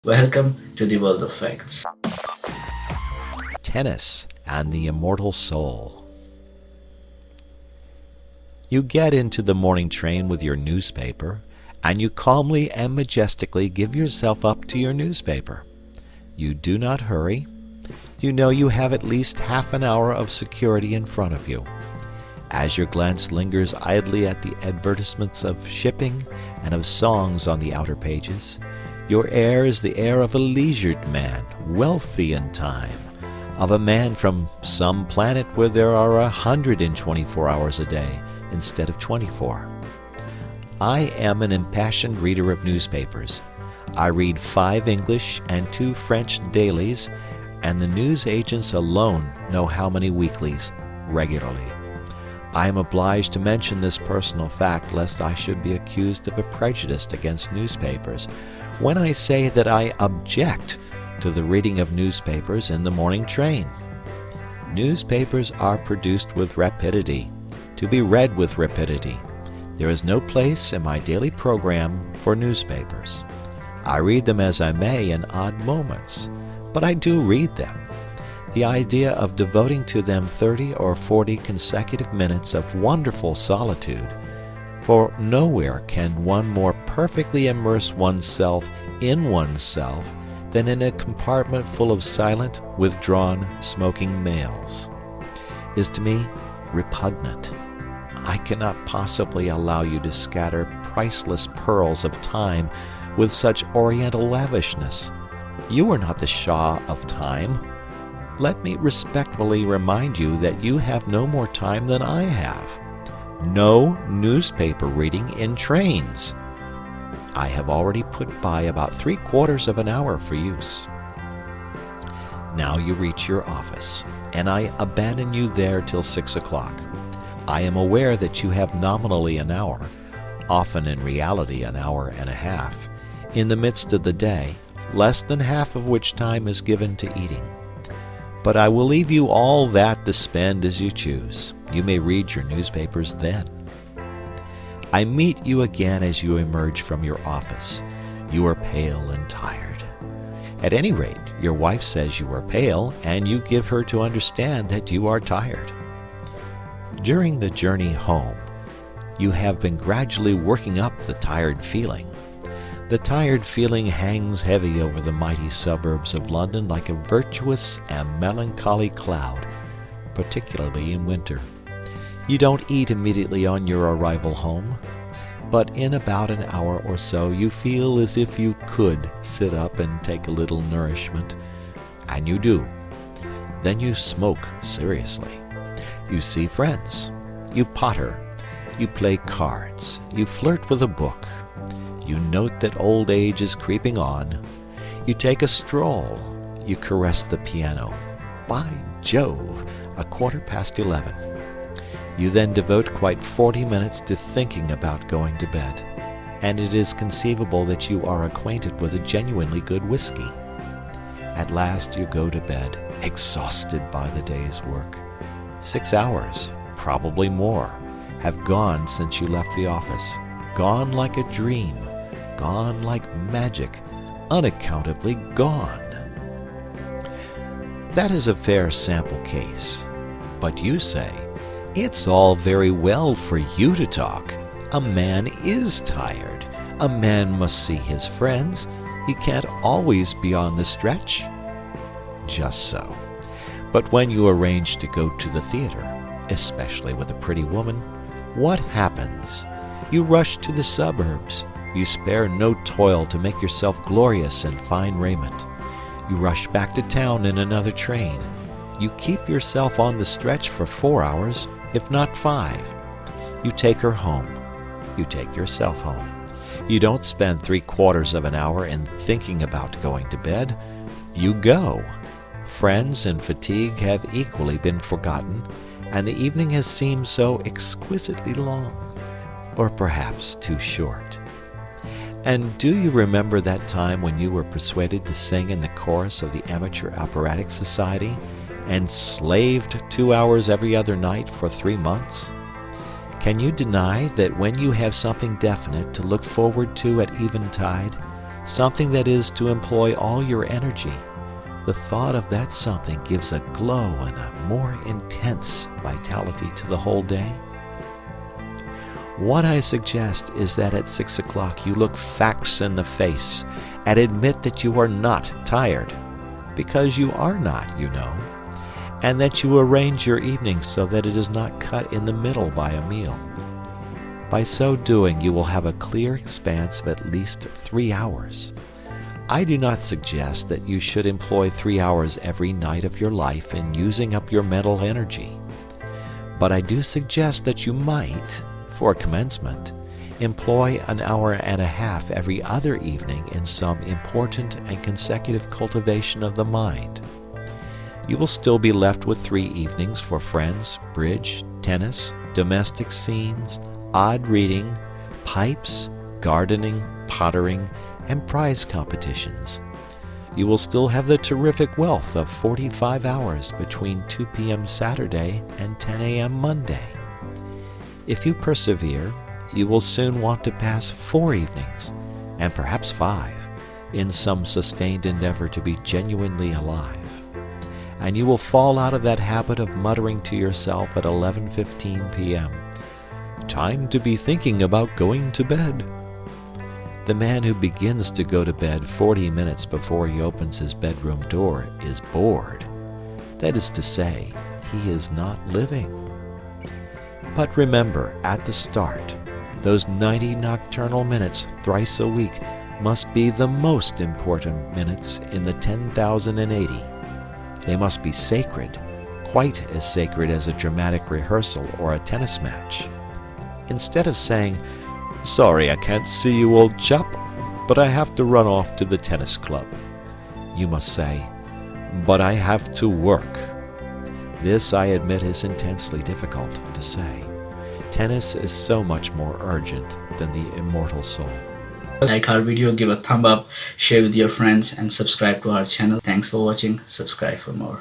Welcome to the world of facts. Tennis and the Immortal Soul. You get into the morning train with your newspaper, and you calmly and majestically give yourself up to your newspaper. You do not hurry. You know you have at least half an hour of security in front of you. As your glance lingers idly at the advertisements of shipping and of songs on the outer pages, your air is the air of a leisured man, wealthy in time, of a man from some planet where there are 124 hours a day instead of 24. I am an impassioned reader of newspapers. I read 5 English and 2 French dailies, and the news agents alone know how many weeklies, regularly. I am obliged to mention this personal fact lest I should be accused of a prejudice against newspapers when I say that I object to the reading of newspapers in the morning train. Newspapers are produced with rapidity, to be read with rapidity. There is no place in my daily program for newspapers. I read them as I may in odd moments, but I do read them. The idea of devoting to them 30 or 40 consecutive minutes of wonderful solitude, for nowhere can one more perfectly immerse oneself in oneself than in a compartment full of silent, withdrawn, smoking males, is to me repugnant. I cannot possibly allow you to scatter priceless pearls of time with such oriental lavishness. You are not the Shah of time. Let me respectfully remind you that you have no more time than I have. No newspaper reading in trains. I have already put by about 3/4 of an hour for use. Now you reach your office, and I abandon you there till 6 o'clock. I am aware that you have nominally an hour, often in reality an hour and a half, in the midst of the day, less than half of which time is given to eating. But I will leave you all that to spend as you choose. You may read your newspapers then. I meet you again as you emerge from your office. You are pale and tired. At any rate, your wife says you are pale, and you give her to understand that you are tired. During the journey home, you have been gradually working up the tired feeling. The tired feeling hangs heavy over the mighty suburbs of London like a virtuous and melancholy cloud, particularly in winter. You don't eat immediately on your arrival home, but in about an hour or so you feel as if you could sit up and take a little nourishment, and you do. Then you smoke seriously. You see friends. You potter. You play cards. You flirt with a book. You note that old age is creeping on. You take a stroll. You caress the piano. By Jove, 11:15. You then devote quite 40 minutes to thinking about going to bed, and it is conceivable that you are acquainted with a genuinely good whiskey. At last you go to bed, exhausted by the day's work. 6 hours, probably more, have gone since you left the office, gone like a dream, gone like magic, unaccountably gone. That is a fair sample case. But you say, it's all very well for you to talk. A man is tired. A man must see his friends. He can't always be on the stretch. Just so. But when you arrange to go to the theater, especially with a pretty woman, what happens? You rush to the suburbs. You spare no toil to make yourself glorious in fine raiment. You rush back to town in another train. You keep yourself on the stretch for 4 hours, if not 5. You take her home. You take yourself home. You don't spend 3/4 of an hour in thinking about going to bed. You go. Friends and fatigue have equally been forgotten, and the evening has seemed so exquisitely long, or perhaps too short. And do you remember that time when you were persuaded to sing in the chorus of the Amateur Operatic Society, and slaved 2 hours every other night for 3 months? Can you deny that when you have something definite to look forward to at eventide, something that is to employ all your energy, the thought of that something gives a glow and a more intense vitality to the whole day. What I suggest is that at 6 o'clock you look facts in the face and admit that you are not tired, because you are not, you know, and that you arrange your evening so that it is not cut in the middle by a meal. By so doing, you will have a clear expanse of at least 3 hours. I do not suggest that you should employ 3 hours every night of your life in using up your mental energy, but I do suggest that you might, for commencement, employ an hour and a half every other evening in some important and consecutive cultivation of the mind. You will still be left with 3 evenings for friends, bridge, tennis, domestic scenes, odd reading, pipes, gardening, pottering, and prize competitions. You will still have the terrific wealth of 45 hours between 2 p.m. Saturday and 10 a.m. Monday. If you persevere, you will soon want to pass 4 evenings, and perhaps 5, in some sustained endeavor to be genuinely alive. And you will fall out of that habit of muttering to yourself at 11:15 p.m., "Time to be thinking about going to bed." The man who begins to go to bed 40 minutes before he opens his bedroom door is bored. That is to say, he is not living. But remember, at the start, those 90 nocturnal minutes thrice a week must be the most important minutes in the 10,080. They must be sacred, quite as sacred as a dramatic rehearsal or a tennis match. Instead of saying, "Sorry I can't see you, old chap, but I have to run off to the tennis club," you must say, "But I have to work." This, I admit, is intensely difficult to say. Tennis is so much more urgent than the immortal soul. Like our video, give a thumb up, share with your friends, and subscribe to our channel. Thanks for watching. Subscribe for more.